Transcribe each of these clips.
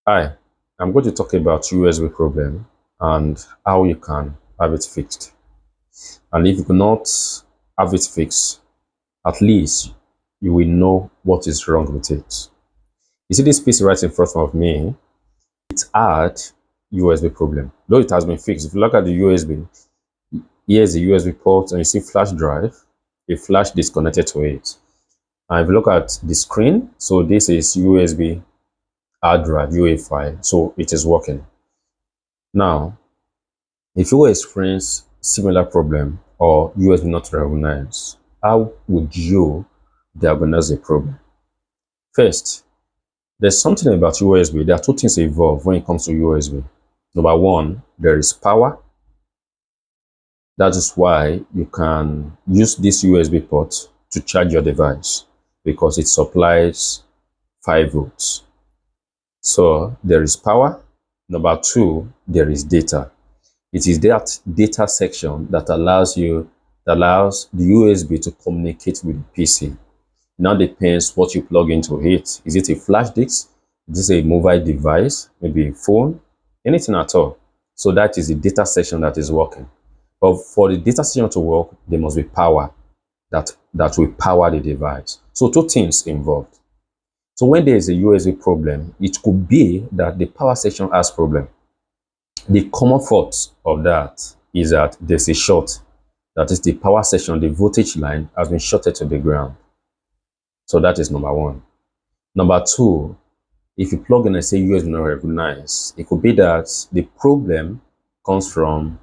Hi, I'm going to talk about USB problem and how you can have it fixed. And if you cannot have it fixed, at least you will know what is wrong with it. You see this piece right in front of me, it's had USB problem. Though it has been fixed. If you look at the USB, here's the USB port and you see flash drive, a flash disconnected to it. And if you look at the screen, so this is USB hard drive, UEFI, so it is working. Now, if you experience similar problem or USB not recognized, how would you diagnose the problem? First, there's something about USB. There are two things involved when it comes to USB. Number one, there is power. That is why you can use this USB port to charge your device because it supplies 5 volts. So there is power. Number two, there is data. It is that data section that allows the USB to communicate with the PC. Now depends what you plug into it. Is it a flash disk? Is it a mobile device? Maybe a phone? Anything at all. So that is the data section that is working. But for the data section to work, there must be power that will power the device. So two things involved. So when there is a USB problem, it could be that the power section has problem. The common fault of that is that there's a short. That is the power section, the voltage line has been shorted to the ground. So that is number one. Number two, if you plug in and say USB not recognized, it could be that the problem comes from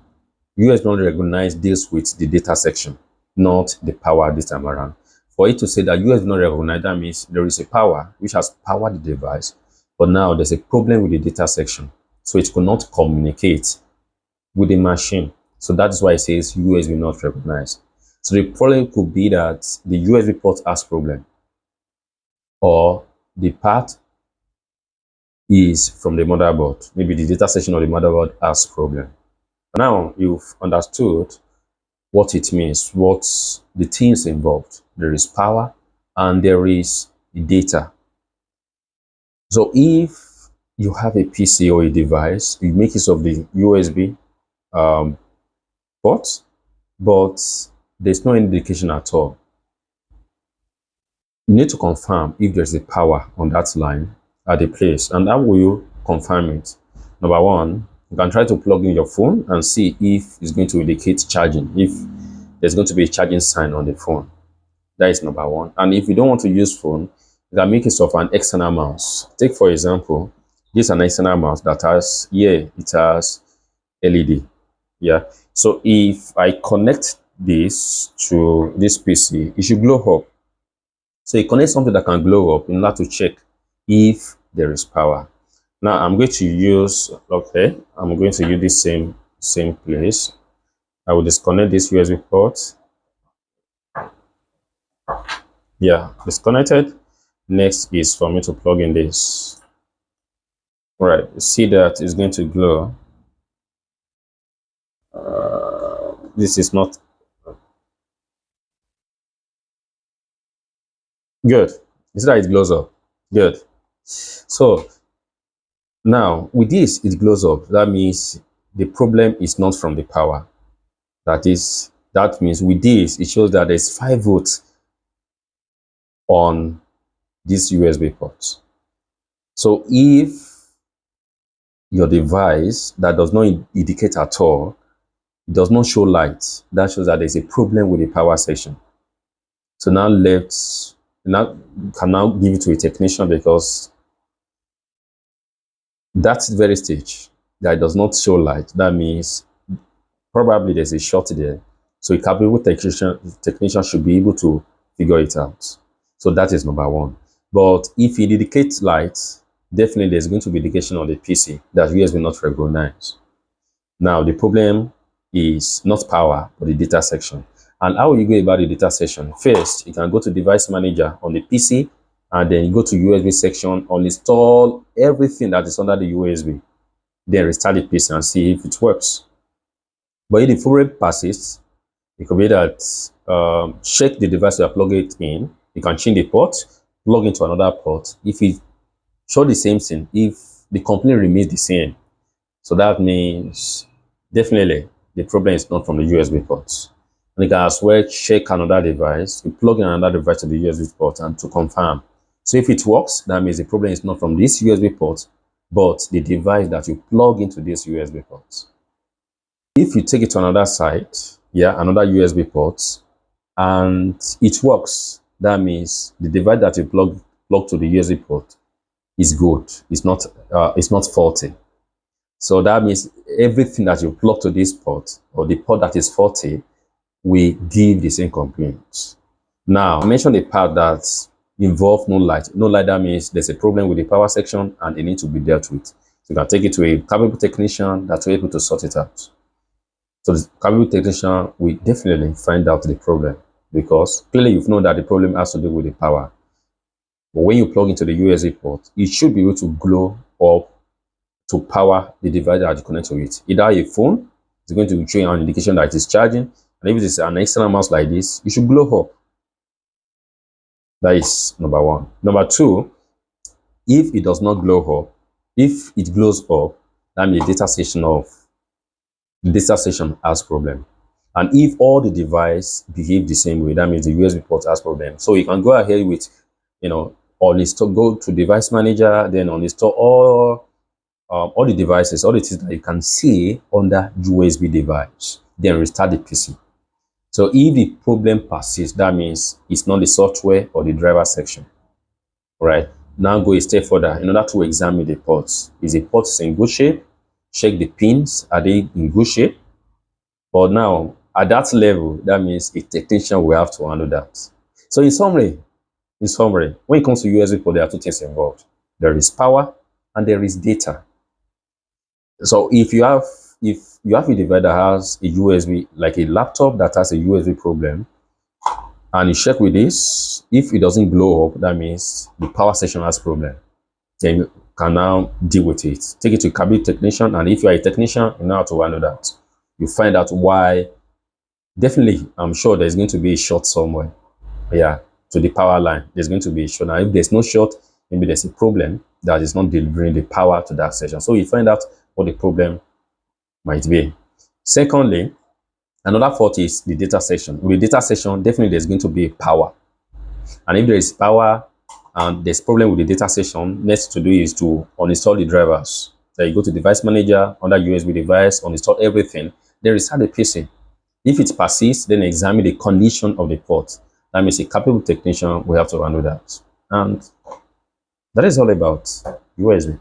USB not recognized deals with the data section, not the power this time around. For it to say that USB not recognized, that means there is a power which has powered the device, but now there's a problem with the data section. So it could not communicate with the machine. So that's why it says USB not recognized. So the problem could be that the USB port has problem, or the part is from the motherboard. Maybe the data section of the motherboard has problem. Now you've understood what it means, what's the things involved. There is power and there is data. So if you have a PC or a device, you make use of the USB port, but there's no indication at all. You need to confirm if there's a power on that line at the place. And how will you confirm it? Number one, you can try to plug in your phone and see if it's going to indicate charging, if there's going to be a charging sign on the phone. That is number one. And if you don't want to use phone, you can make use of an external mouse. Take for example, this is an external mouse that has, here it has LED. Yeah. So if I connect this to this PC, it should glow up. So you connect something that can glow up in order to check if there is power. Now I'm going to use, okay, I'm going to use this same place. I will disconnect this USB port. Yeah, disconnected. Next is for me to plug in this. All right, you see that it's going to glow. This is not good. You see that it glows up. Good. So now with this, it glows up. That means the problem is not from the power. That means with this, it shows that there's 5 volts on this USB port. So if your device that does not indicate at all, it does not show light, that shows that there's a problem with the power section. So now can now give it to a technician, because that very stage that does not show light, that means probably there's a short there. So a capable technician should be able to figure it out. So that is number one. But if it indicates light, definitely there's going to be indication on the PC that USB not recognized. Now the problem is not power, but the data section. And how will you go about the data section? First, you can go to device manager on the PC, and then you go to USB section, uninstall everything that is under the USB. Then restart the PC and see if it works. But if the problem persists, it could be that check the device you are plugging it in. You can change the port, plug into another port. If it show the same thing, if the complaint remains the same. So that means definitely the problem is not from the USB ports. And you can as well check another device. You plug in another device to the USB port and to confirm. So if it works, that means the problem is not from this USB port, but the device that you plug into this USB port. If you take it to another site, yeah, another USB port, and it works, that means the device that you plug to the USB port is good. It's not faulty. So that means everything that you plug to this port or the port that is faulty will give the same complaint. Now, I mentioned the part that involves no light. No light, that means there's a problem with the power section and it needs to be dealt with. So you can take it to a capable technician that will be able to sort it out. So the capable technician will definitely find out the problem because clearly you've known that the problem has to do with the power. But when you plug into the USB port, it should be able to glow up to power the device that you connect to it. Either a phone is going to show you an indication that it is charging, and if it is an external mouse like this, it should glow up. That is number one. Number two, if it does not glow up, if it glows up, that means the data station has problem. And if all the device behave the same way, that means the USB port has problem. So you can go ahead with, uninstall, go to device manager, then uninstall all the devices, all the things that you can see under USB device, then restart the PC. So if the problem persists, that means it's not the software or the driver section. Right. Now go a step further in order to examine the ports. Is the port in good shape? Check the pins, are they in good shape? But now at that level, that means a technician will have to handle that. So in summary, when it comes to USB port, there are two things involved. There is power and there is data. So if you have a device that has a USB, like a laptop that has a USB problem, and you check with this, if it doesn't glow up, that means the power section has problem. Then you can now deal with it. Take it to a cabinet technician, and if you are a technician, you know how to handle that. You find out why. Definitely, I'm sure there's going to be a short somewhere. Yeah, to the power line. There's going to be a short. Now, if there's no short, maybe there's a problem that is not delivering the power to that section. So you find out what the problem might be. Secondly, another fault is the data section. With the data section, definitely there's going to be power. And if there is power and there's problem with the data section, next to do is to uninstall the drivers. So you go to device manager, under USB device, uninstall everything, then restart the PC. If it persists, then examine the condition of the port. That means a capable technician will have to handle that. And that is all about USB.